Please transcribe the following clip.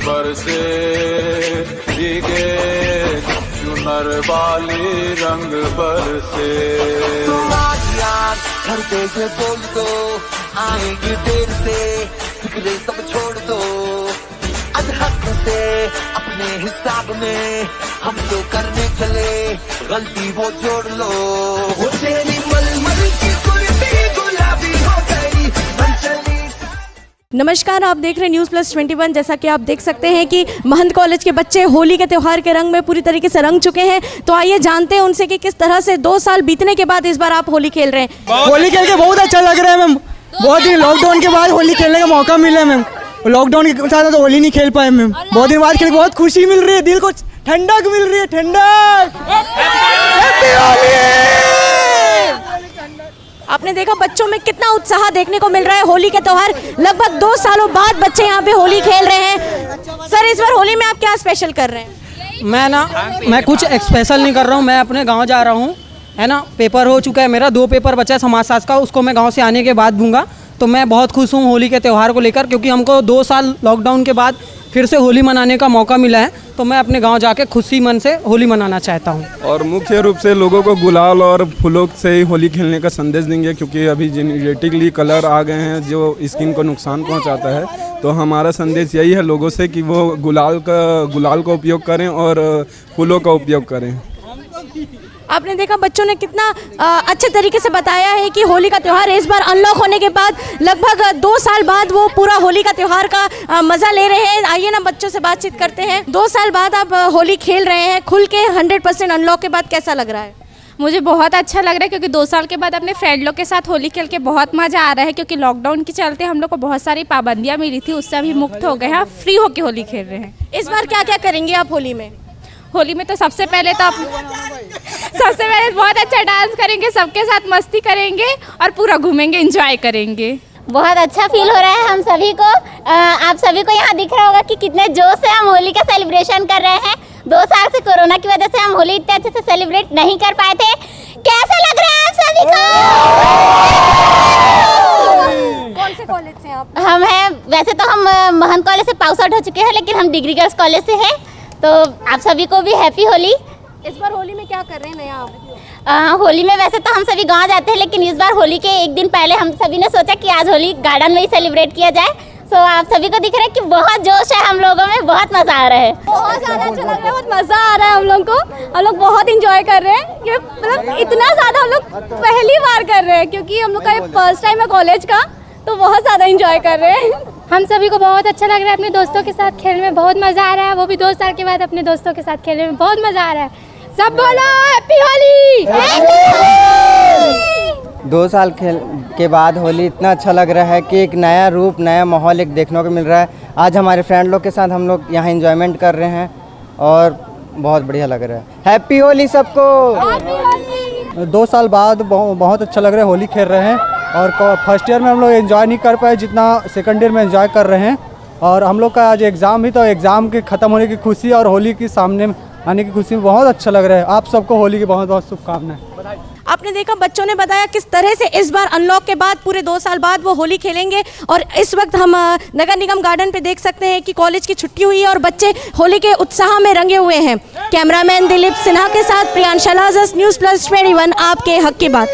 बरसे भीगे चुनर वाली रंग बरसे। तुम आज यार घर पे से बोल दो, आएंगे देर से, फिक्रे सब छोड़ दो। अधहक से अपने हिसाब में हम तो करने चले, गलती वो जोड़ लो। वो तेरी मलमल की कुर्ती गुलाबी हो गई, मन चली। नमस्कार, आप देख रहे हैं न्यूज़ प्लस 21। जैसा कि आप देख सकते हैं कि महंत कॉलेज के बच्चे होली के त्यौहार के रंग में पूरी तरीके से रंग चुके हैं। तो आइए जानते हैं उनसे कि किस तरह से 2 साल बीतने के बाद इस बार आप होली खेल रहे हैं। होली खेल के बहुत अच्छा लग रहा है मैम। बहुत दिन लॉकडाउन के बाद होली खेलने का मौका मिला है मैम। लॉकडाउन के साथ तो होली नहीं खेल पाए मैम। बहुत दिन बाद खेल के बहुत खुशी मिल रही है, दिल को ठंडक मिल रही है। ठंडक। आपने देखा बच्चों में कितना उत्साह देखने को मिल रहा है। होली के त्यौहार लगभग 2 सालों बाद बच्चे यहाँ पे होली खेल रहे हैं। सर, इस बार होली में आप क्या स्पेशल कर रहे हैं? मैं कुछ स्पेशल नहीं कर रहा हूँ। मैं अपने गांव जा रहा हूँ, है ना। पेपर हो चुका है मेरा, 2 पेपर बचा है समाजशास्त्र का, उसको मैं गांव से आने के बाद दूंगा। तो मैं बहुत खुश हूँ होली के त्यौहार को लेकर, क्योंकि हमको 2 साल लॉकडाउन के बाद फिर से होली मनाने का मौका मिला है। तो मैं अपने गांव जाके खुशी मन से होली मनाना चाहता हूं। और मुख्य रूप से लोगों को गुलाल और फूलों से ही होली खेलने का संदेश देंगे, क्योंकि अभी जेनेटिकली कलर आ गए हैं जो स्किन को नुकसान पहुंचाता है। तो हमारा संदेश यही है लोगों से कि वो गुलाल का उपयोग करें और फूलों का उपयोग करें। आपने देखा बच्चों ने कितना अच्छे तरीके से बताया है कि होली का त्यौहार इस बार अनलॉक होने के बाद लगभग 2 साल बाद वो पूरा होली का त्यौहार का मज़ा ले रहे हैं। आइए ना बच्चों से बातचीत करते हैं। 2 साल बाद आप होली खेल रहे हैं खुल के 100% अनलॉक के बाद, कैसा लग रहा है? मुझे बहुत अच्छा लग रहा है, क्योंकि 2 साल के बाद अपने फ्रेंड लोग के साथ होली खेल के बहुत मज़ा आ रहा है। क्योंकि लॉकडाउन के चलते हम लोग को बहुत सारी पाबंदियाँ मिली थी, उससे अभी मुक्त हो गए हैं, फ्री होके होली खेल रहे हैं। इस बार क्या क्या करेंगे आप होली में? होली में तो सबसे पहले बहुत अच्छा डांस करेंगे, सबके साथ मस्ती करेंगे और पूरा घूमेंगे, एंजॉय करेंगे। बहुत अच्छा फील हो रहा है हम सभी को। आप सभी को यहाँ दिख रहा होगा कि कितने जोश से हम होली का सेलिब्रेशन कर रहे हैं। 2 साल से कोरोना की वजह से हम होली इतने अच्छे से सेलिब्रेट नहीं कर पाए थे। कैसा लग रहा है आप सभी को? कौन से कॉलेज से आप? हम हैं, वैसे तो हम महंत कॉलेज से पास आउट हो चुके हैं, लेकिन हम डिग्री गर्ल्स कॉलेज से हैं। तो आप सभी को भी हैप्पी होली। इस बार होली में क्या कर रहे हैं नया आप? होली में वैसे तो हम सभी गांव जाते हैं, लेकिन इस बार होली के 1 दिन पहले हम सभी ने सोचा कि आज होली गार्डन में ही सेलिब्रेट किया जाए। तो आप सभी को दिख रहा है कि बहुत जोश है हम लोगों में, बहुत मज़ा आ रहा है। बहुत ज़्यादा अच्छा लग रहा है, बहुत मज़ा आ रहा है हम लोग को। हम लोग बहुत इंजॉय कर रहे हैं। ये मतलब इतना ज़्यादा हम लोग पहली बार कर रहे हैं, क्योंकि हम लोग का ये फर्स्ट टाइम है कॉलेज का, तो बहुत ज़्यादा इंजॉय कर रहे हैं। हम सभी को बहुत अच्छा लग रहा है, अपने दोस्तों के साथ खेलने में बहुत मज़ा आ रहा है। वो भी 2 साल के बाद अपने दोस्तों के साथ खेलने में बहुत मज़ा आ रहा है। सब बोलो हैप्पी होली। 2 साल खेल के बाद होली इतना अच्छा लग रहा है कि एक नया रूप, नया माहौल एक देखने को मिल रहा है। आज हमारे फ्रेंड लोग के साथ हम लोग यहाँ एंजॉयमेंट कर रहे हैं और बहुत बढ़िया लग रहा है। हैप्पी होली सबको। 2 साल बाद बहुत अच्छा लग रहा है, होली खेल रहे हैं। और फर्स्ट ईयर में हम लोग एंजॉय नहीं कर पाए जितना सेकंड ईयर में एंजॉय कर रहे हैं। और हम लोग का आज एग्ज़ाम भी, तो एग्ज़ाम के ख़त्म होने की खुशी और होली की सामने आने की खुशी में बहुत अच्छा लग रहा है। आप सबको होली की बहुत बहुत शुभकामनाएं। आपने देखा बच्चों ने बताया किस तरह से इस बार अनलॉक के बाद पूरे 2 साल बाद वो होली खेलेंगे। और इस वक्त हम नगर निगम गार्डन पे देख सकते हैं कि कॉलेज की छुट्टी हुई है और बच्चे होली के उत्साह में रंगे हुए हैं। कैमरामैन दिलीप सिन्हा के साथ प्रियांशा लाजस, न्यूज़ प्लस 21, आपके हक की बात।